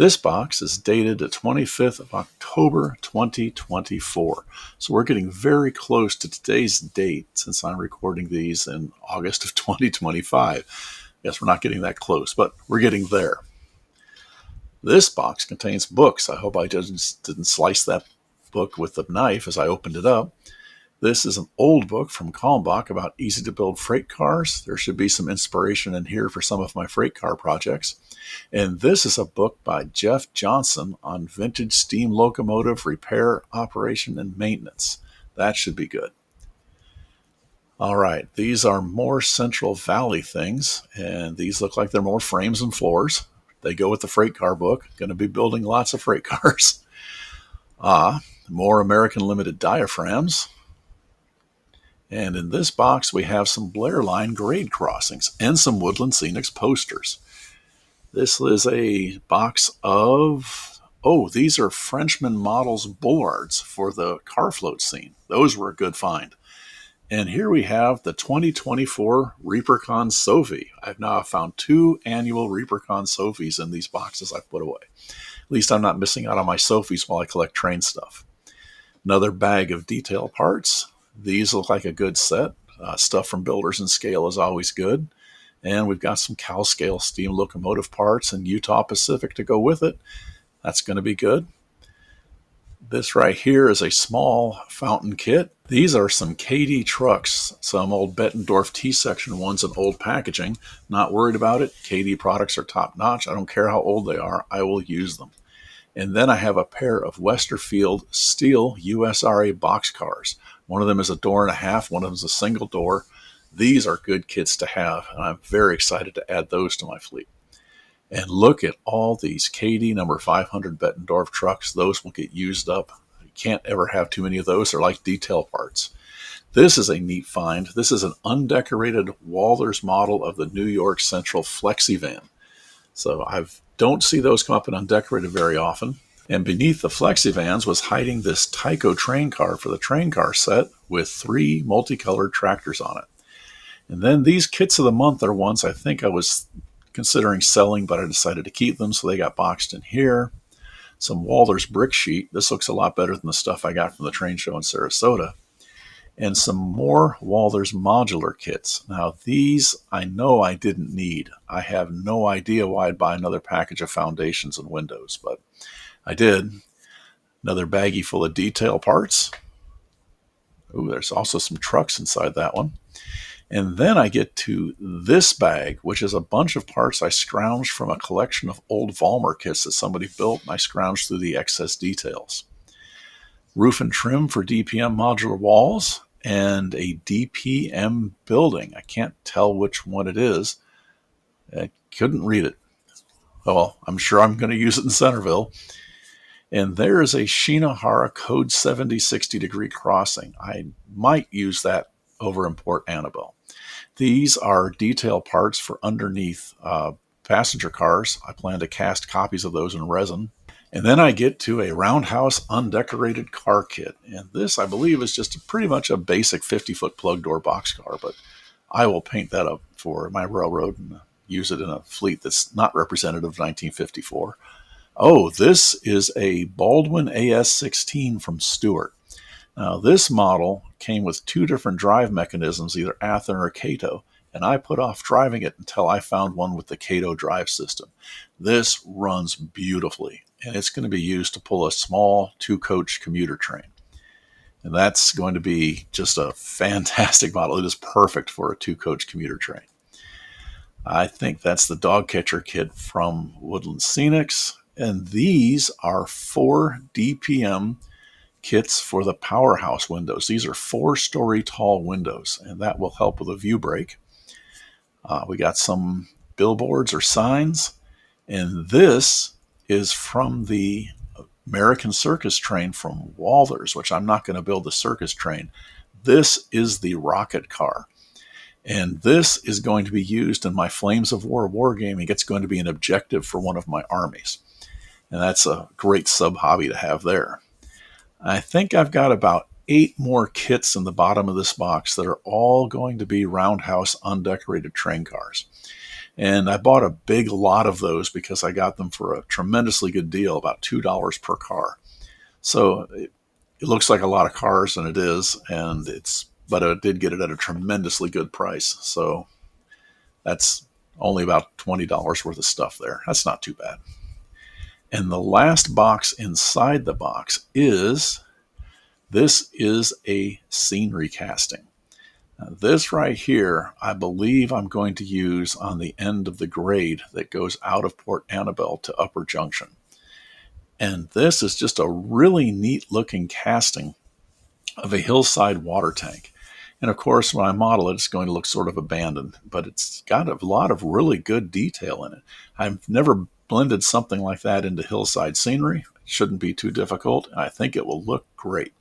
This box is dated the 25th of October 2024. So we're getting very close to today's date since I'm recording these in August of 2025. Yes, we're not getting that close, but we're getting there. This box contains books. I hope I didn't slice that book with a knife as I opened it up. This is an old book from Kalmbach about easy-to-build freight cars. There should be some inspiration in here for some of my freight car projects. And this is a book by Jeff Johnson on vintage steam locomotive repair, operation, and maintenance. That should be good. All right, these are more Central Valley things, and these look like they're more frames and floors. They go with the freight car book. Going to be building lots of freight cars. More American Limited diaphragms. And in this box, we have some Blair Line grade crossings and some Woodland Scenics posters. This is a box of, these are Frenchman Models bollards for the car float scene. Those were a good find. And here we have the 2024 ReaperCon Sophie. I've now found 2 annual ReaperCon Sophies in these boxes I've put away. At least I'm not missing out on my Sophies while I collect train stuff. Another bag of detail parts. These look like a good set. Stuff from Builders and Scale is always good. And we've got some Cal Scale steam locomotive parts and Utah Pacific to go with it. That's going to be good. This right here is a small fountain kit. These are some KD trucks, some old Bettendorf T-section ones in old packaging. Not worried about it. KD products are top notch. I don't care how old they are. I will use them. And then I have a pair of Westerfield steel USRA boxcars. One of them is a door and a half. One of them is a single door. These are good kits to have, and I'm very excited to add those to my fleet. And look at all these KD number 500 Bettendorf trucks. Those will get used up. You can't ever have too many of those. They're like detail parts. This is a neat find. This is an undecorated Walthers model of the New York Central Flexi van. So I don't see those come up in undecorated very often. And beneath the Flexi vans was hiding this Tyco train car for the train car set with 3 multicolored tractors on it. And then these kits of the month are ones I think I was considering selling, but I decided to keep them, so they got boxed in here. Some Walthers brick sheet. This looks a lot better than the stuff I got from the train show in Sarasota. And some more Walthers modular kits. Now, these I know I didn't need. I have no idea why I'd buy another package of foundations and windows, but I did. Another baggie full of detail parts. Ooh, there's also some trucks inside that one. And then I get to this bag, which is a bunch of parts I scrounged from a collection of old Vollmer kits that somebody built, and I scrounged through the excess details. Roof and trim for DPM modular walls, and a DPM building. I can't tell which one it is. I couldn't read it. Well, I'm sure I'm going to use it in Centerville. And there is a Shinohara Code 7060 degree crossing. I might use that over in Port Annabelle. These are detail parts for underneath passenger cars. I plan to cast copies of those in resin. And then I get to a Roundhouse undecorated car kit. And this, I believe, is just pretty much a basic 50-foot plug door boxcar, but I will paint that up for my railroad and use it in a fleet that's not representative of 1954. Oh, this is a Baldwin AS16 from Stewart. Now, this model came with 2 different drive mechanisms, either Athen or Cato, and I put off driving it until I found one with the Cato drive system. This runs beautifully, and it's going to be used to pull a small 2-coach commuter train. And that's going to be just a fantastic model. It is perfect for a 2-coach commuter train. I think that's the dog catcher kit from Woodland Scenics, and these are 4 DPM kits for the powerhouse windows. These are 4-story tall windows, and that will help with a view break. We got some billboards or signs, and this is from the American Circus train from Walthers, which I'm not going to build the circus train. This is the rocket car, and this is going to be used in my Flames of War wargaming. It's going to be an objective for one of my armies, and that's a great sub-hobby to have there. I think I've got about 8 more kits in the bottom of this box that are all going to be Roundhouse undecorated train cars. And I bought a big lot of those because I got them for a tremendously good deal, about $2 per car. So it looks like a lot of cars, and it is, but I did get it at a tremendously good price. So that's only about $20 worth of stuff there. That's not too bad. And the last box inside the box this is a scenery casting. Now, this right here, I believe I'm going to use on the end of the grade that goes out of Port Annabelle to Upper Junction. And this is just a really neat looking casting of a hillside water tank. And of course, when I model it, it's going to look sort of abandoned, but it's got a lot of really good detail in it. I've never blended something like that into hillside scenery. It shouldn't be too difficult. I think it will look great.